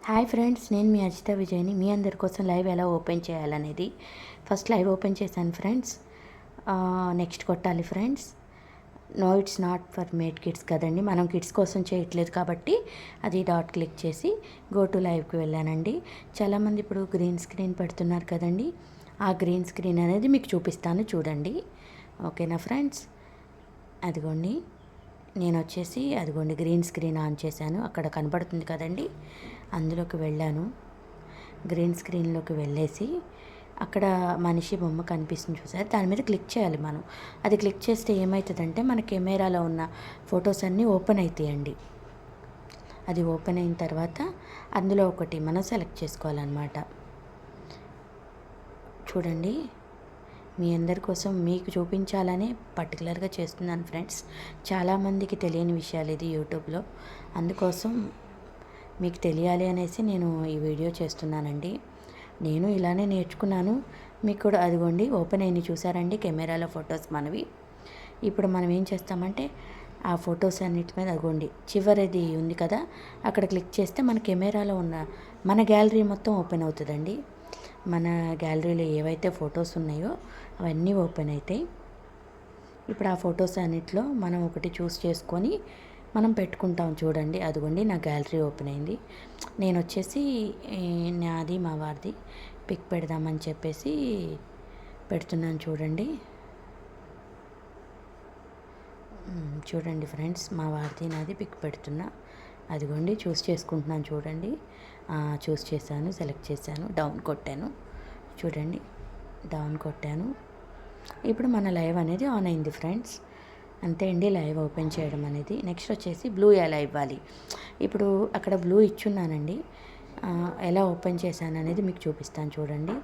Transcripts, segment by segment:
Hi friends, నేను మీ అజిత విజయ్ని. మీ అందరి కోసం లైవ్ ఎలా ఓపెన్ చేయాలనేది ఫస్ట్ లైవ్ ఓపెన్ చేశాను ఫ్రెండ్స్. నెక్స్ట్ కొట్టాలి friends. No it's not for made kids కదండి, మనం కిడ్స్ కోసం చేయట్లేదు కాబట్టి అది డాట్ క్లిక్ చేసి గో టు లైవ్కి వెళ్ళానండి. చాలామంది ఇప్పుడు గ్రీన్ స్క్రీన్ పెడుతున్నారు కదండి, ఆ గ్రీన్ స్క్రీన్ అనేది మీకు చూపిస్తాను చూడండి. ఓకేనా ఫ్రెండ్స్? అదిగోండి, నేను వచ్చేసి అదిగోండి గ్రీన్ స్క్రీన్ ఆన్ చేశాను. అక్కడ కనబడుతుంది కదండి, అందులోకి వెళ్ళాను. గ్రీన్ స్క్రీన్లోకి వెళ్ళేసి అక్కడ మనిషి బొమ్మ కనిపిస్తుంది చూసారు, దాని మీద క్లిక్ చేయాలి మనం. అది క్లిక్ చేస్తే ఏమవుతుందంటే మన కెమెరాలో ఉన్న ఫొటోస్ అన్నీ ఓపెన్ అవుతాయండి. అది ఓపెన్ అయిన తర్వాత అందులో ఒకటి మనం సెలెక్ట్ చేసుకోవాలన్నమాట. చూడండి, మీ అందరి కోసం మీకు చూపించాలని పర్టికులర్గా చేస్తున్నాను ఫ్రెండ్స్. చాలామందికి తెలియని విషయాలు ఇది యూట్యూబ్లో, అందుకోసం మీకు తెలియాలి అనేసి నేను ఈ వీడియో చేస్తున్నానండి. నేను ఇలానే నేర్చుకున్నాను, మీకు కూడా అదిగోండి ఓపెన్ అయిన చూసారండి కెమెరాలో ఫొటోస్ మనవి. ఇప్పుడు మనం ఏం చేస్తామంటే ఆ ఫొటోస్ అన్నిటి మీద అదిగోండి చివరిది ఉంది కదా, అక్కడ క్లిక్ చేస్తే మన కెమెరాలో ఉన్న మన గ్యాలరీ మొత్తం ఓపెన్ అవుతుందండి. మన గ్యాలరీలో ఏవైతే ఫొటోస్ ఉన్నాయో అవన్నీ ఓపెన్ అవుతాయి. ఇప్పుడు ఆ ఫొటోస్ అన్నిట్లో మనం ఒకటి చూస్ చేసుకొని మనం పెట్టుకుంటాం. చూడండి, అదిగోండి నా గ్యాలరీ ఓపెన్ అయింది. నేను వచ్చేసి నాది మా వారిది పిక్ పెడదామని చెప్పేసి పెడుతున్నాను. చూడండి చూడండి ఫ్రెండ్స్, మా వారిది నాది పిక్ పెడుతున్నా. అదిగోండి చూస్ చేసుకుంటున్నాను. చూడండి, చూస్ చేశాను, సెలెక్ట్ చేశాను, డౌన్ కొట్టాను. చూడండి, డౌన్ కొట్టాను. ఇప్పుడు మన లైవ్ అనేది ఆన్ అయింది ఫ్రెండ్స్. అంతే అండి లైవ్ ఓపెన్ చేయడం అనేది. నెక్స్ట్ వచ్చేసి బ్లూ ఎలా ఇవ్వాలి. ఇప్పుడు అక్కడ బ్లూ ఇచ్చున్నానండి, ఎలా ఓపెన్ చేశాను అనేది మీకు చూపిస్తాను. చూడండి,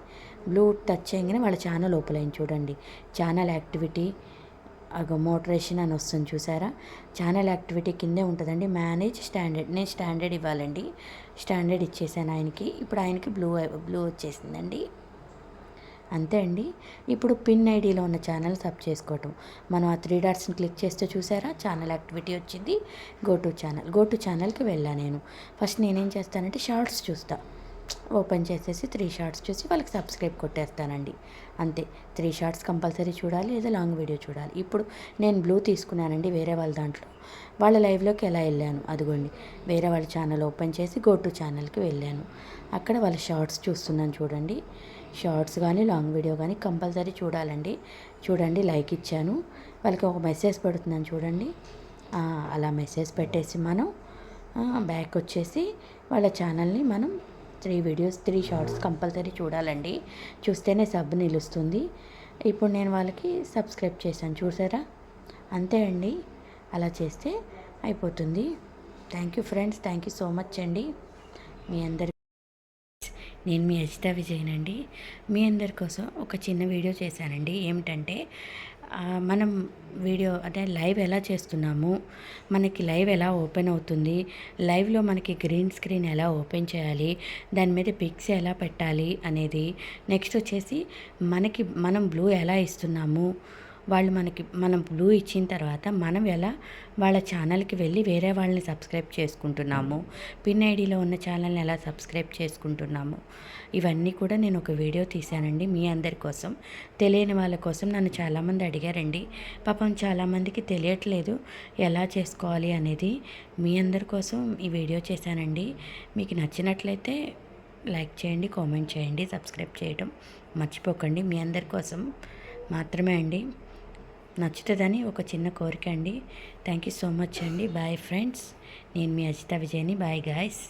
బ్లూ టచ్ చేయగానే వాళ్ళ ఛానల్ ఓపెన్ అయింది. చూడండి, ఛానల్ యాక్టివిటీ మోటరేషన్ అని వస్తుంది చూసారా. ఛానల్ యాక్టివిటీ కిందే ఉంటుందండి మేనేజ్ స్టాండర్డ్. నేను స్టాండర్డ్ ఇవ్వాలండి, స్టాండర్డ్ ఇచ్చేసాను ఆయనకి. ఇప్పుడు ఆయనకి బ్లూ వచ్చేసిందండి. అంతే అండి. ఇప్పుడు పిన్ ఐడిలో ఉన్న ఛానల్ సబ్ చేసుకోవటం. మనం ఆ 3 డాట్స్ని క్లిక్ చేస్తే చూసారా ఛానల్ యాక్టివిటీ వచ్చింది. గో టు ఛానల్కి వెళ్ళాను నేను. ఫస్ట్ నేనేం చేస్తానంటే షార్ట్స్ చూస్తా. ఓపెన్ చేసేసి 3 షార్ట్స్ చూసి వాళ్ళకి సబ్స్క్రైబ్ కొట్టేస్తానండి. అంతే, 3 షార్ట్స్ కంపల్సరీ చూడాలి, లేదా లాంగ్ వీడియో చూడాలి. ఇప్పుడు నేను బ్లూ తీసుకున్నానండి వేరే వాళ్ళ దాంట్లో. వాళ్ళ లైవ్లోకి ఎలా వెళ్ళాను, అదిగోండి వేరే వాళ్ళ ఛానల్ ఓపెన్ చేసి గో టు ఛానల్కి వెళ్ళాను. అక్కడ వాళ్ళ షార్ట్స్ చూస్తున్నాను. చూడండి, షార్ట్స్ కానీ లాంగ్ వీడియో కానీ కంపల్సరీ చూడాలండి. చూడండి, లైక్ ఇచ్చాను, వాళ్ళకి ఒక మెసేజ్ పెడుతున్నాను. చూడండి, అలా మెసేజ్ పెట్టేసి మనం బ్యాక్ వచ్చేసి వాళ్ళ ఛానల్ని మనం 3 షార్ట్స్ కంపల్సరీ చూడాలండి. చూస్తేనే సబ్ నిలుస్తుంది. ఇప్పుడు నేను వాళ్ళకి సబ్స్క్రైబ్ చేశాను చూసారా. అంతే అండి, అలా చేస్తే అయిపోతుంది. Thank you friends, thank you so much అండి. మీ అందరి నేను మీ అజిత విజయనండి. మీ అందరి కోసం ఒక చిన్న వీడియో చేశానండి. ఏమిటంటే మనం వీడియో అంటే లైవ్ ఎలా చేస్తున్నాము, మనకి లైవ్ ఎలా ఓపెన్ అవుతుంది, లైవ్లో మనకి గ్రీన్ స్క్రీన్ ఎలా ఓపెన్ చేయాలి, దాని మీద పిక్స్ ఎలా పెట్టాలి అనేది. నెక్స్ట్ వచ్చేసి మనం బ్లూ ఎలా ఇస్తున్నాము, మనం బ్లూ ఇచ్చిన తర్వాత మనం ఎలా వాళ్ళ ఛానల్కి వెళ్ళి వేరే వాళ్ళని సబ్స్క్రైబ్ చేసుకుంటున్నాము, పిన్ ఐడిలో ఉన్న ఛానల్ని ఎలా సబ్స్క్రైబ్ చేసుకుంటున్నాము, ఇవన్నీ కూడా నేను ఒక వీడియో తీశానండి మీ అందరి కోసం. తెలియని వాళ్ళ కోసం నన్ను చాలామంది అడిగారండి. పాపం చాలామందికి తెలియట్లేదు ఎలా చేసుకోవాలి అనేది. మీ అందరి కోసం ఈ వీడియో చేశానండి. మీకు నచ్చినట్లయితే లైక్ చేయండి, కామెంట్ చేయండి, సబ్స్క్రైబ్ చేయడం మర్చిపోకండి. మీ అందరి కోసం మాత్రమే అండి. నచ్చుతుందని ఒక చిన్న కోరిక అండి. థ్యాంక్ యూ సో మచ్ అండి. బాయ్ ఫ్రెండ్స్, నేను మీ అజిత విజయ్ని. Bye guys.